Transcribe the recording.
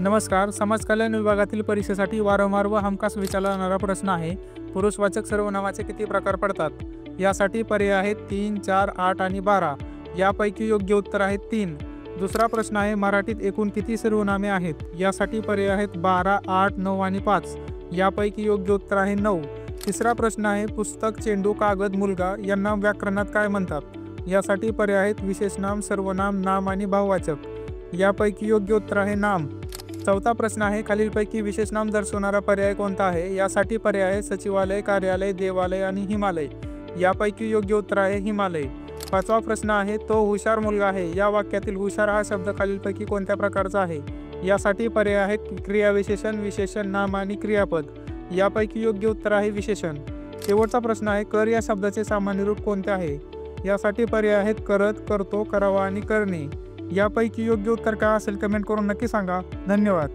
नमस्कार. समाज कल्याण विभागातील परीक्षेसाठी वारंवार व हमखास विचारला जाणारा प्रश्न आहे. पुरुषवाचक सर्वनामाचे किती प्रकार पडतात? यासाठी पर्याय आहेत 3, 4, 8 आणि 12. यापैकी योग्य उत्तर आहे 3. दुसरा प्रश्न आहे, मराठीत एकूण किती सर्वनामे आहेत? यासाठी पर्याय आहेत 12, 8, 9 आणि 5. यापैकी योग्य उत्तर आहे 9. तिसरा प्रश्न आहे, पुस्तक, चेंडू, कागद, मुलगा यांना व्याकरणात काय म्हणतात? यासाठी पर्याय आहेत विशेषनाम, सर्वनाम, नाम आणि भाववाचक. यापैकी योग्य उत्तर आहे नाम. चौथा प्रश्न आहे, खालीलपैकी विशेषनाम दर्शवणारा पर्याय कोणता आहे? यासाठी पर्याय आहे सचिवालय, कार्यालय, देवालय आणि हिमालय. यापैकी योग्य उत्तर आहे हिमालय. पाचवा प्रश्न आहे, तो हुशार मुलगा आहे. या वाक्यातील हुशार हा शब्द खालीलपैकी कोणत्या प्रकारचा आहे? यासाठी पर्याय आहेत क्रियाविशेषण, विशेषण, नाम आणि क्रियापद. यापैकी योग्य उत्तर आहे विशेषण. शेवटचा प्रश्न आहे, कर या शब्दाचे सामान्य रूप कोणते आहे? यासाठी पर्याय आहेत करत, करतो, करावा आणि करणे. यापैकी योग्य उत्तर काय असेल कमेंट करून नक्की सांगा. धन्यवाद.